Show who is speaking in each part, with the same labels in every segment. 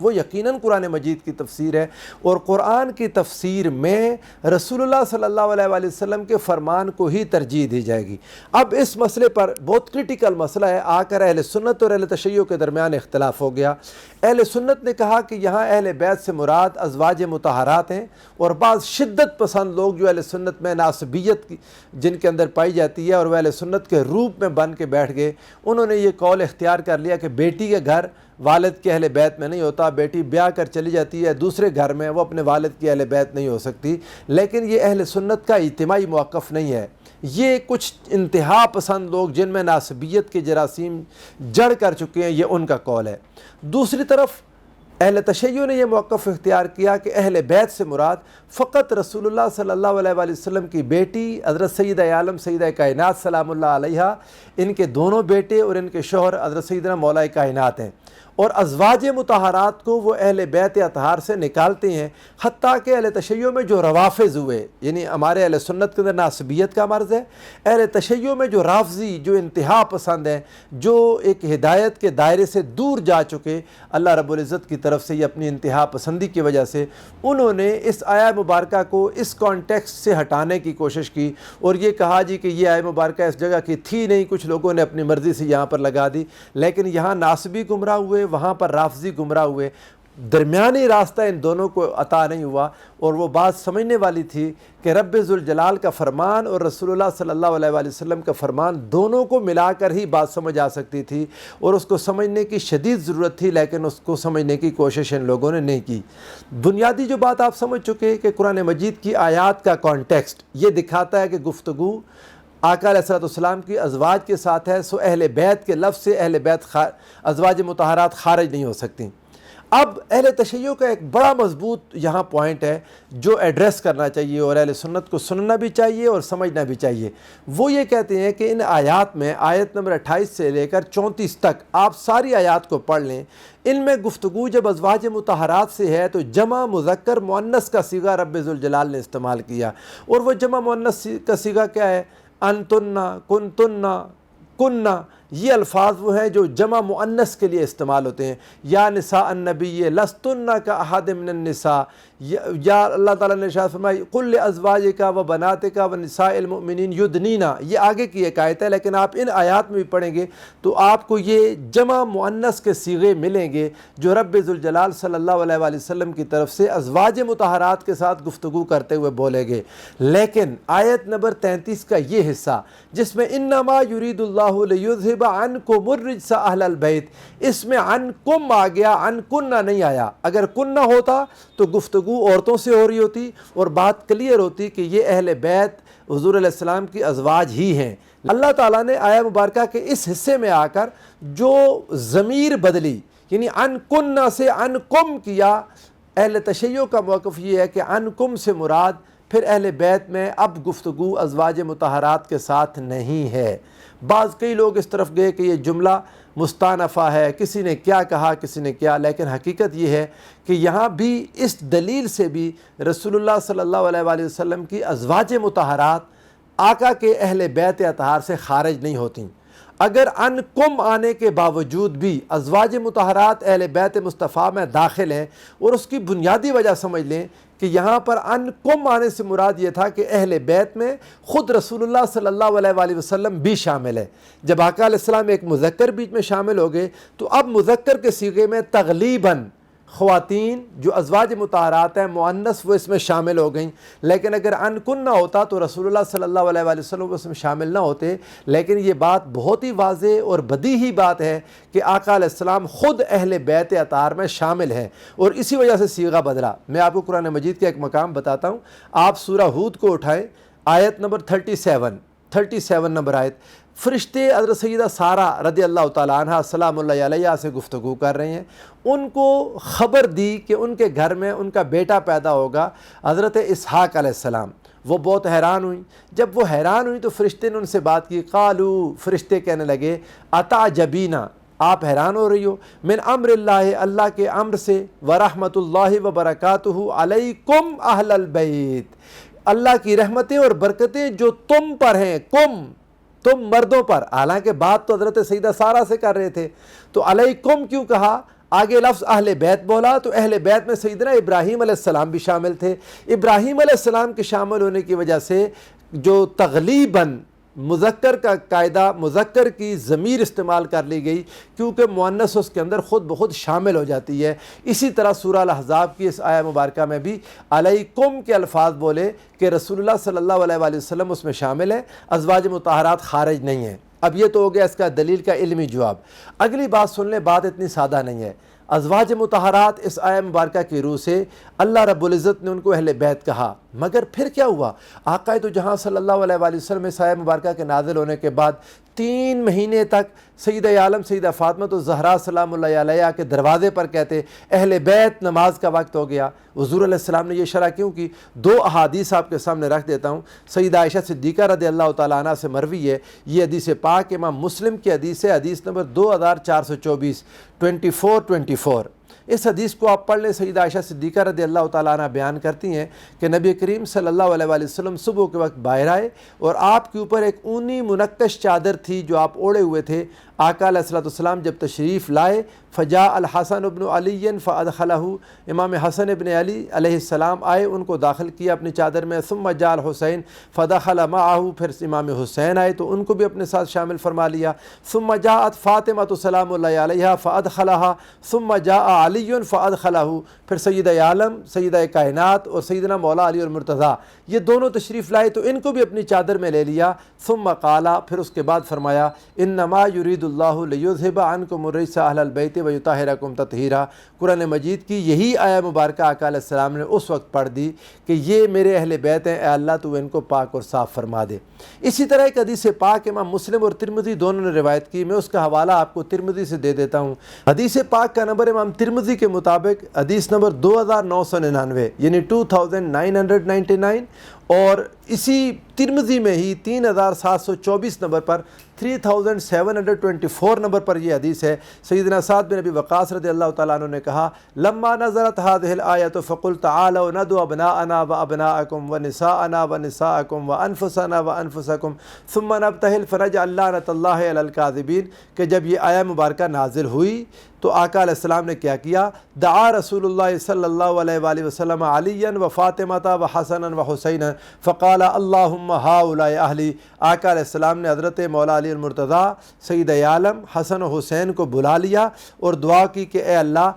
Speaker 1: وہ یقیناً قرآن مجید کی تفسیر ہے، اور قرآن کی تفسیر میں رسول اللہ صلی اللہ علیہ وآلہ وسلم کے فرمان کو ہی ترجیح دی جائے گی۔ اب اس مسئلے پر بہت کرٹیکل مسئلہ ہے، آ کر اہل سنت اور اہل تشیع کے درمیان اختلاف ہو گیا۔ اہل سنت نے کہا کہ یہاں اہل بیت سے مراد ازواج مطہرات ہیں، اور بعض شدت پسند لوگ جو اہل سنت میں ناسبیت جن کے اندر پائی جاتی ہے اور وہ اہل سنت کے روپ میں بن کے بیٹھ گئے، انہوں نے یہ قول اختیار کر لیا کہ بیٹی کے گھر والد کے اہل بیت میں نہیں ہوتا، بیٹی بیاہ کر چلی جاتی ہے دوسرے گھر میں، وہ اپنے والد کی اہل بیت نہیں ہو سکتی۔ لیکن یہ اہل سنت کا اجتماعی موقف نہیں ہے، یہ کچھ انتہا پسند لوگ جن میں ناسبیت کے جراثیم جڑ کر چکے ہیں، یہ ان کا قول ہے۔ دوسری طرف اہل تشیع نے یہ موقف اختیار کیا کہ اہل بیت سے مراد فقط رسول اللہ صلی اللہ علیہ وآلہ وسلم کی بیٹی حضرت سیدہ عالم سیدہ کائنات سلام اللہ علیہا، ان کے دونوں بیٹے اور ان کے شوہر حضرت سیدنا مولا کائنات ہیں، اور ازواج مطہرات کو وہ اہل بیت اطہار سے نکالتے ہیں۔ حتیٰ کہ اہل تشیع میں جو روافض ہوئے، یعنی ہمارے اہل سنت کے اندر ناسبیت کا مرض ہے، اہل تشیع میں جو رافضی، جو انتہا پسند ہیں، جو ایک ہدایت کے دائرے سے دور جا چکے اللہ رب العزت کی طرف سے، یہ اپنی انتہا پسندی کی وجہ سے انہوں نے اس آیہ مبارکہ کو اس کانٹیکسٹ سے ہٹانے کی کوشش کی، اور یہ کہا جی کہ یہ آیہ مبارکہ اس جگہ کی تھی نہیں، کچھ لوگوں نے اپنی مرضی سے یہاں پر لگا دی، لیکن یہاں ناسبی گمراہ ہوئے، وہاں پر رافضی گمراہ ہوئے، درمیانی راستہ ان دونوں کو عطا نہیں ہوا۔ اور وہ بات سمجھنے والی تھی کہ رب ذوالجلال کا فرمان اور رسول اللہ صلی اللہ علیہ وآلہ وسلم کا فرمان دونوں کو ملا کر ہی بات سمجھ آ سکتی تھی، اور اس کو سمجھنے کی شدید ضرورت تھی، لیکن اس کو سمجھنے کی کوشش ان لوگوں نے نہیں کی۔ بنیادی جو بات آپ سمجھ چکے کہ قرآن مجید کی آیات کا کانٹیکسٹ یہ دکھاتا ہے کہ گفتگو آقا علیہ السلام کی ازواج کے ساتھ ہے، سو اہل بیت کے لفظ سے اہل بیت ازواج مطہرات خارج نہیں ہو سکتی۔ اب اہل تشیع کا ایک بڑا مضبوط یہاں پوائنٹ ہے جو ایڈریس کرنا چاہیے اور اہل سنت کو سننا بھی چاہیے اور سمجھنا بھی چاہیے۔ وہ یہ کہتے ہیں کہ ان آیات میں آیت نمبر 28 سے لے کر 34 تک آپ ساری آیات کو پڑھ لیں، ان میں گفتگو جب ازواج مطہرات سے ہے تو جمع مذکر مؤنث کا صیغہ رب ذوالجلال نے استعمال کیا، اور وہ جمع مؤنث کا صیغہ کیا ہے؟ انتن، کنتن، کننا، یہ الفاظ وہ ہیں جو جمع مؤنث کے لیے استعمال ہوتے ہیں۔ یا نساء النبی لستن کا احد من النساء، یا اللہ تعالیٰ نے ارشاد فرمایا قل لازواجک و بناتک و نساء المؤمنین یدنینا، یہ آگے کی ایک آیت ہے، لیکن آپ ان آیات میں بھی پڑھیں گے تو آپ کو یہ جمع مؤنث کے صیغے ملیں گے جو رب ذوالجلال صلی اللہ علیہ وآلہ وسلم کی طرف سے ازواج مطہرات کے ساتھ گفتگو کرتے ہوئے بولے گے۔ لیکن آیت نمبر 33 کا یہ حصہ جس میں انما یرید اللہ لیذھب عنکم الرجس اہل البیت، اس میں عنکم آ گیا، عنکنہ نہیں آیا۔ اگر کنہ ہوتا تو گفتگو عورتوں سے ہو رہی ہوتی اور بات کلیئر ہوتی کہ یہ اہل بیت حضور علیہ السلام کی ازواج ہی ہیں۔ اللہ تعالیٰ نے آیہ مبارکہ کے اس حصے میں آ کر جو ضمیر بدلی، یعنی عنکنہ سے عنکم کیا، اہل تشیع کا موقف یہ ہے کہ عنکم سے مراد پھر اہل بیت میں اب گفتگو ازواج مطہرات کے ساتھ نہیں ہے۔ کئی لوگ اس طرف گئے کہ یہ جملہ مستانفہ ہے، کسی نے کیا کہا کسی نے کیا، لیکن حقیقت یہ ہے کہ یہاں بھی اس دلیل سے بھی رسول اللہ صلی اللہ علیہ وآلہ وسلم کی ازواج مطہرات آقا کے اہل بیت اطہار سے خارج نہیں ہوتیں۔ اگر عنکم آنے کے باوجود بھی ازواج مطہرات اہل بیت مصطفیٰ میں داخل ہیں، اور اس کی بنیادی وجہ سمجھ لیں کہ یہاں پر عنکم آنے سے مراد یہ تھا کہ اہل بیت میں خود رسول اللہ صلی اللہ علیہ وآلہ وسلم بھی شامل ہے۔ جب آقا علیہ السلام ایک مذکر بیچ میں شامل ہو گئے تو اب مذکر کے صیغے میں تغلیباً خواتین جو ازواج مطہرات ہیں مؤنث وہ اس میں شامل ہو گئیں، لیکن اگر عنکن نہ ہوتا تو رسول اللہ صلی اللہ علیہ وآلہ وسلم اس میں شامل نہ ہوتے۔ لیکن یہ بات بہت ہی واضح اور بدیہی بات ہے کہ آقا علیہ السلام خود اہل بیت اطہار میں شامل ہیں، اور اسی وجہ سے صیغہ بدلا۔ میں آپ کو قرآن مجید کا ایک مقام بتاتا ہوں، آپ سورہ ہود کو اٹھائیں، آیت نمبر 37 نمبر آیت۔ فرشتے حضرت سیدہ سارہ رضی اللہ تعالیٰ عنہ سلام اللہ علیہ سے گفتگو کر رہے ہیں، ان کو خبر دی کہ ان کے گھر میں ان کا بیٹا پیدا ہوگا حضرت اسحاق علیہ السلام۔ وہ بہت حیران ہوئیں، جب وہ حیران ہوئیں تو فرشتے نے ان سے بات کی، قالو، فرشتے کہنے لگے، اتعجبینا، آپ حیران ہو رہی ہو، من امر اللہ، اللہ کے امر سے، ورحمۃ اللہ وبرکاتہ علیکم اہل البیت، اللہ کی رحمتیں اور برکتیں جو تم پر ہیں، تم مردوں پر، حالانکہ بات تو حضرت سیدہ سارہ سے کر رہے تھے، تو علیکم کیوں کہا؟ آگے لفظ اہل بیت بولا تو اہل بیت میں سیدنا ابراہیم علیہ السلام بھی شامل تھے۔ ابراہیم علیہ السلام کے شامل ہونے کی وجہ سے جو تغلیباً مذکر کا قاعدہ، مذکر کی ضمیر استعمال کر لی گئی کیونکہ مؤنث اس کے اندر خود بخود شامل ہو جاتی ہے۔ اسی طرح سورہ الاحزاب کی اس آیہ مبارکہ میں بھی علیکم کے الفاظ بولے کہ رسول اللہ صلی اللہ علیہ وآلہ وسلم اس میں شامل ہے، ازواج مطہرات خارج نہیں ہیں۔ اب یہ تو ہو گیا اس کا دلیل کا علمی جواب۔ اگلی بات سن لیں، بات اتنی سادہ نہیں ہے۔ ازواج مطہرات اس آیہ مبارکہ کی روح سے اللہ رب العزت نے ان کو اہل بیت کہا، مگر پھر کیا ہوا؟ آقا تو جہاں صلی اللہ علیہ وآلہ وسلم اس آیہ مبارکہ کے نازل ہونے کے بعد 3 مہینے تک سیدہ عالم سیدہ فاطمہ الزہرا سلام اللہ علیہ کے دروازے پر کہتے اہل بیت نماز کا وقت ہو گیا۔ حضور علیہ السلام نے یہ شرح کیوں کی؟ 2 احادیث آپ کے سامنے رکھ دیتا ہوں۔ سیدہ عائشہ صدیقہ رضی اللہ تعالیٰ عنہ سے مروی ہے، یہ حدیث پاک امام مسلم کی حدیث ہے، حدیث نمبر 2424 2424۔ اس حدیث کو آپ پڑھ لیں۔ سیدہ عائشہ صدیقہ رضی اللہ تعالیٰ عنہ بیان کرتی ہیں کہ نبی کریم صلی اللہ علیہ وآلہ وسلم صبح کے وقت باہر آئے اور آپ کے اوپر ایک اونی منقش چادر تھی جو آپ اوڑھے ہوئے تھے۔ آقا علیہ السلام جب تشریف لائے فجاء الحسن ابن علی فادخلہ، امام حسن ابن علی علیہ السلام آئے، ان کو داخل کیا اپنی چادر میں۔ ثم جاء الحسین فدخل معه، پھر امام حسین آئے تو ان کو بھی اپنے ساتھ شامل فرما لیا۔ ثم جاءت فاطمہ سلام اللہ علیہا فادخلها، ثم جاء علی فادخلہ، پھر سیدہ عالم سیدہ کائنات اور سیدنا مولا علی المرتضیٰ یہ دونوں تشریف لائے تو ان کو بھی اپنی چادر میں لے لیا۔ ثم قال، پھر اس کے بعد فرمایا انما یرید اللہ لیذھب عنکم الرجس اہل البیت ویطہرکم تطہیرا۔ قرآن مجید کی یہی آیہ مبارکہ آقا علیہ السلام نے اس وقت پڑھ دی کہ یہ میرے اہل بیت ہیں، اے اللہ تو ان کو پاک اور صاف فرما دے۔ اسی طرح ایک حدیث پاک امام مسلم اور ترمذی دونوں نے روایت کی، میں اس کا حوالہ آپ کو ترمذی سے دے دیتا ہوں۔ حدیث پاک کا نمبر امام ترمذی کے مطابق حدیث نمبر 2999 یعنی 2999، اور اسی ترمذی میں ہی 3724 نمبر پر 3724 نمبر پر یہ حدیث ہے۔ سیدنا سعد بن ابی وقاص رضی اللہ تعالیٰ عنہ نے کہا لما نزلت هذه الآیۃ فقلت تعالوا ندعو ابناءنا وابناءکم ونساءنا ونساءکم وانفسنا وانفسکم ثم نبتہل فنجعل لعنۃ اللہ علی الکاذبین، کہ جب یہ آیہ مبارکہ نازل ہوئی تو آقا علیہ السلام نے کیا کیا؟ دعا رسول اللہ صلی اللہ علیہ وآلہ وسلم علیًا وفاطمۃ وحسنا وحسینا فقال اللہم ہؤلاء اہلی۔ آقا علیہ السلام نے حضرت مولا علی المرتضیٰ سیدہ عالم حسن و حسین کو بلا لیا اور دعا کی کہ اے اللہ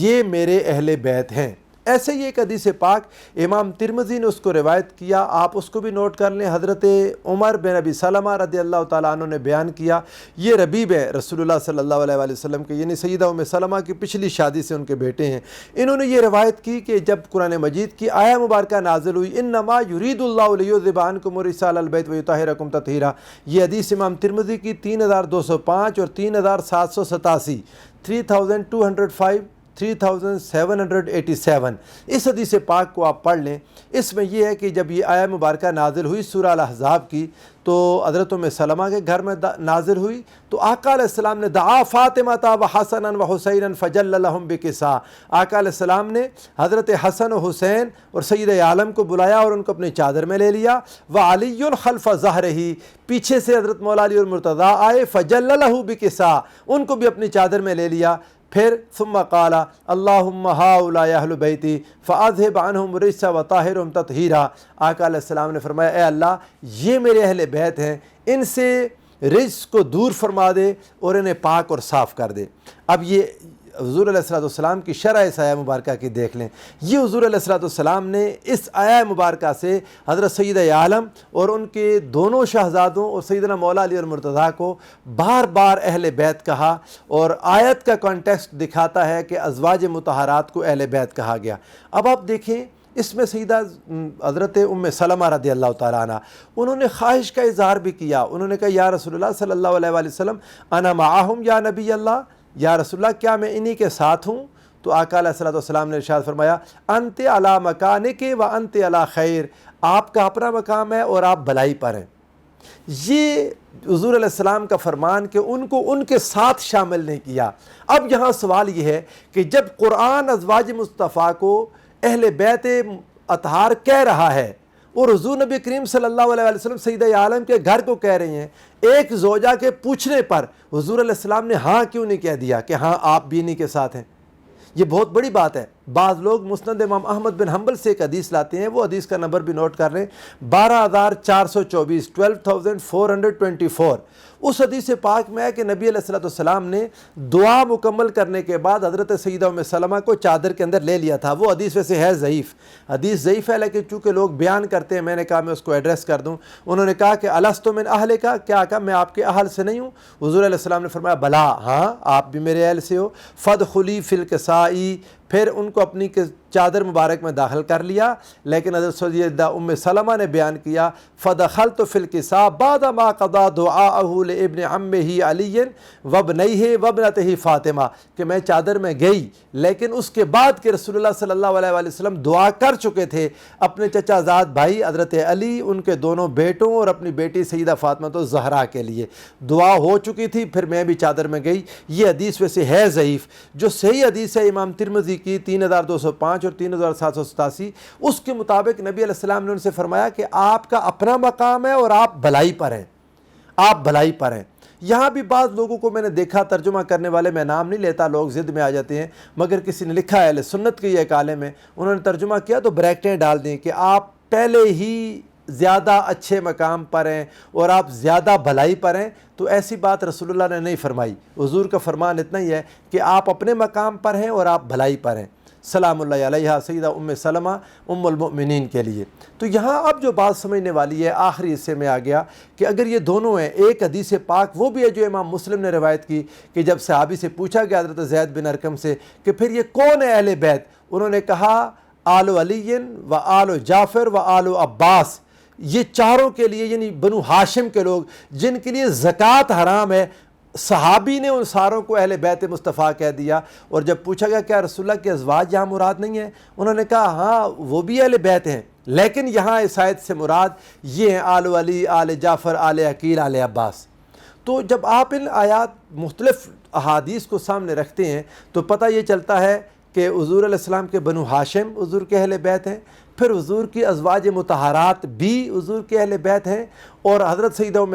Speaker 1: یہ میرے اہل بیت ہیں۔ ایسے ہی ایک حدیث پاک امام ترمذی نے اس کو روایت کیا، آپ اس کو بھی نوٹ کر لیں۔ حضرت عمر بن ابی سلمہ رضی اللہ تعالیٰ عنہ نے بیان کیا، یہ ربیب ہے رسول اللہ صلی اللہ علیہ وآلہ وسلم کے، یعنی سیدہ ام سلمہ کی پچھلی شادی سے ان کے بیٹے ہیں۔ انہوں نے یہ روایت کی کہ جب قرآن مجید کی آیہ مبارکہ نازل ہوئی انما یرید اللہ لیذھب عنکم الرجس اہل البیت ویطہرکم تطہیرا، یہ حدیث امام ترمذی کی 3205 اور 3787 3205 3787 اس حدیث پاک کو آپ پڑھ لیں۔ اس میں یہ ہے کہ جب یہ آیہ مبارکہ نازل ہوئی سورہ الاحزاب کی تو حضرت ام سلمہ کے گھر میں نازل ہوئی تو آقا علیہ السلام نے دعا فاطمۃ وحسنا وحسینا فجل لہم بکسا، آقا علیہ السلام نے حضرت حسن و حسین اور سیدہ عالم کو بلایا اور ان کو اپنی چادر میں لے لیا۔ وعلی خلف ظہرہ، پیچھے سے حضرت مولا علی المرتضیٰ آئے فجل لہ بکسا، ان کو بھی اپنی چادر میں لے لیا۔ پھر ثم قال اللہم ہؤلاء اہل بیتی فاذھب عنہم الرجس وطہرہم تطہیرا، آقا علیہ السلام نے فرمایا اے اللہ یہ میرے اہل بیت ہیں، ان سے رجس کو دور فرما دے اور انہیں پاک اور صاف کر دے۔ اب یہ حضور علیہ السلام کی شرح اس آیہ مبارکہ کی دیکھ لیں۔ یہ حضور علیہ السلام نے اس آیہ مبارکہ سے حضرت سیدہ عالم اور ان کے دونوں شہزادوں اور سیدنا مولا علی المرتضیٰ کو بار بار اہل بیت کہا، اور آیت کا کانٹیکسٹ دکھاتا ہے کہ ازواج مطہرات کو اہل بیت کہا گیا۔ اب آپ دیکھیں اس میں سیدہ حضرت ام سلمہ رضی اللہ تعالیٰ عنہ انہوں نے خواہش کا اظہار بھی کیا، انہوں نے کہا یا رسول اللہ صلی اللہ علیہ وآلہ وسلم انا معہم یا نبی اللہ، یا رسول اللہ کیا میں انہی کے ساتھ ہوں؟ تو آقا علیہ السلام نے ارشاد فرمایا انت علی مکانک و انت علی خیر، آپ کا اپنا مقام ہے اور آپ بھلائی پر ہیں۔ یہ حضور علیہ السلام کا فرمان کہ ان کو ان کے ساتھ شامل نہیں کیا۔ اب یہاں سوال یہ ہے کہ جب قرآن ازواج مصطفیٰ کو اہل بیت اطہار کہہ رہا ہے اور حضور نبی کریم صلی اللہ علیہ وسلم سیدہ عالم کے گھر کو کہہ رہی ہیں، ایک زوجہ کے پوچھنے پر حضور علیہ السلام نے ہاں کیوں نہیں کہہ دیا کہ ہاں آپ بھی انہی کے ساتھ ہیں؟ یہ بہت بڑی بات ہے۔ بعض لوگ مسند امام احمد بن حنبل سے ایک حدیث لاتے ہیں، وہ حدیث کا نمبر بھی نوٹ کر لیں، 12424، 12424۔ اس حدیث پاک میں ہے کہ نبی علیہ السلام نے دعا مکمل کرنے کے بعد حضرت سیدہ ام سلمہ کو چادر کے اندر لے لیا تھا۔ وہ حدیث ویسے ہے ضعیف، حدیث ضعیف ہے، لیکن چونکہ لوگ بیان کرتے ہیں، میں نے کہا میں اس کو ایڈریس کر دوں۔ انہوں نے کہا کہ الستو من اہلک، کیا کہا میں آپ کے اہل سے نہیں ہوں؟ حضور علیہ السلام نے فرمایا بلا، ہاں آپ بھی میرے اہل سے ہو۔ فادخلی فی الکسائی، پھر ان کو اپنی چادر مبارک میں داخل کر لیا۔ لیکن حضرت سیدہ ام سلمہ نے بیان کیا فدخلت فی الکساء بعد ما قضا دعاءہ لابن عمہ علی وابنیہ وابنتہ فاطمہ، کہ میں چادر میں گئی لیکن اس کے بعد کہ رسول اللہ صلی اللہ علیہ وآلہ وسلم دعا کر چکے تھے اپنے چچا زاد بھائی حضرت علی، ان کے دونوں بیٹوں اور اپنی بیٹی سیدہ فاطمہ تو زہرا کے لیے دعا ہو چکی تھی، پھر میں بھی چادر میں گئی۔ یہ حدیث ویسے ہے ضعیف۔ جو صحیح حدیث ہے امام ترمذی کی 3205 اور 3787، اس کے مطابق نبی علیہ السلام نے ان سے فرمایا کہ آپ کا اپنا مقام ہے اور آپ بھلائی پر ہیں، آپ بھلائی پر ہیں۔ یہاں بھی بعض لوگوں کو میں نے دیکھا، ترجمہ کرنے والے، میں نام نہیں لیتا، لوگ ضد میں آ جاتے ہیں، مگر کسی نے لکھا ہے اہل سنت کے ایک عالم ہے، انہوں نے ترجمہ کیا تو بریکٹیں ڈال دیں کہ آپ پہلے ہی زیادہ اچھے مقام پر ہیں اور آپ زیادہ بھلائی پر ہیں۔ تو ایسی بات رسول اللہ نے نہیں فرمائی۔ حضور کا فرمان اتنا ہی ہے کہ آپ اپنے مقام پر ہیں اور آپ بھلائی پر ہیں۔ سلام اللہ علیہ سیدہ ام سلمہ ام المؤمنین کے لیے۔ تو یہاں اب جو بات سمجھنے والی ہے، آخری حصے میں آ گیا کہ اگر یہ دونوں ہیں، ایک حدیث پاک وہ بھی ہے جو امام مسلم نے روایت کی کہ جب صحابی سے پوچھا گیا حضرت زید بن ارقم سے کہ پھر یہ کون ہے اہل بیت، انہوں نے کہا آل علی و آل جعفر و آل عباس، یہ چاروں کے لیے، یعنی بنو ہاشم کے لوگ جن کے لیے زکوٰۃ حرام ہے، صحابی نے ان ساروں کو اہل بیت مصطفیٰ کہہ دیا۔ اور جب پوچھا گیا کیا رسول اللہ کے ازواج یہاں مراد نہیں ہیں، انہوں نے کہا ہاں وہ بھی اہل بیت ہیں، لیکن یہاں اس آیت سے مراد یہ ہیں آل علی، آل جعفر، آل عقیل، آل عباس۔ تو جب آپ ان آیات مختلف احادیث کو سامنے رکھتے ہیں تو پتہ یہ چلتا ہے کہ حضور علیہ السلام کے بنو ہاشم حضور کے اہل بیت ہیں، پھر حضور کی ازواج مطہرات بھی حضور کے اہل بیت ہیں، اور حضرت سیدہ ام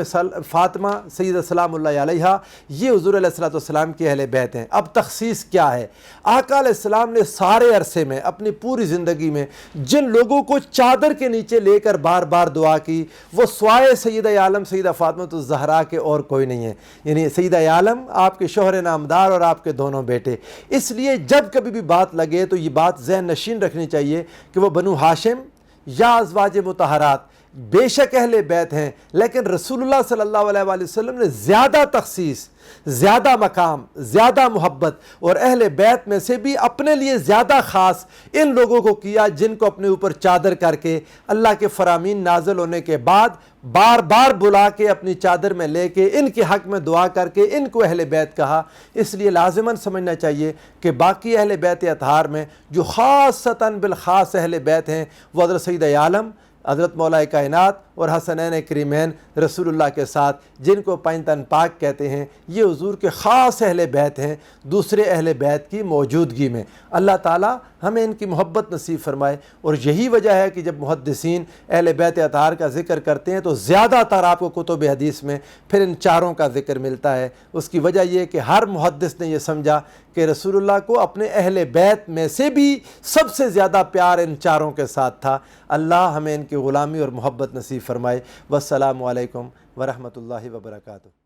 Speaker 1: فاطمہ سیدہ سلام اللہ علیہ یہ حضور علیہ السلام کے اہل بیت ہیں۔ اب تخصیص کیا ہے؟ آقا علیہ السلام نے سارے عرصے میں اپنی پوری زندگی میں جن لوگوں کو چادر کے نیچے لے کر بار بار دعا کی، وہ سوائے سیدہ عالم سیدہ فاطمہ الزہرا کے اور کوئی نہیں ہے، یعنی سیدہ عالم آپ کے شوہر نامدار اور آپ کے دونوں بیٹے۔ اس لیے جب کبھی بھی بات لگے تو یہ بات ذہن نشین رکھنی چاہیے کہ وہ بنو ہاشم یا ازواج مطہرات بے شک اہل بیت ہیں، لیکن رسول اللہ صلی اللہ علیہ وآلہ وسلم نے زیادہ تخصیص، زیادہ مقام، زیادہ محبت، اور اہل بیت میں سے بھی اپنے لیے زیادہ خاص ان لوگوں کو کیا جن کو اپنے اوپر چادر کر کے اللہ کے فرامین نازل ہونے کے بعد بار بار بلا کے اپنی چادر میں لے کے ان کے حق میں دعا کر کے ان کو اہل بیت کہا۔ اس لیے لازماً سمجھنا چاہیے کہ باقی اہل بیت اطہار میں جو خاصتاً بالخاص اہل بیت ہیں وہ حضرت سیدہ عالم، حضرت مولا کائنات اور حسنین کریمین رسول اللہ کے ساتھ، جن کو پنج تن پاک کہتے ہیں، یہ حضور کے خاص اہل بیت ہیں دوسرے اہل بیت کی موجودگی میں۔ اللہ تعالیٰ ہمیں ان کی محبت نصیب فرمائے۔ اور یہی وجہ ہے کہ جب محدثین اہل بیت اطہار کا ذکر کرتے ہیں تو زیادہ تر آپ کو کتب حدیث میں پھر ان چاروں کا ذکر ملتا ہے۔ اس کی وجہ یہ کہ ہر محدث نے یہ سمجھا کہ رسول اللہ کو اپنے اہل بیت میں سے بھی سب سے زیادہ پیار ان چاروں کے ساتھ تھا۔ اللہ ہمیں ان کی غلامی اور محبت نصیب فرمائے۔ والسلام علیکم ورحمۃ اللہ وبرکاتہ۔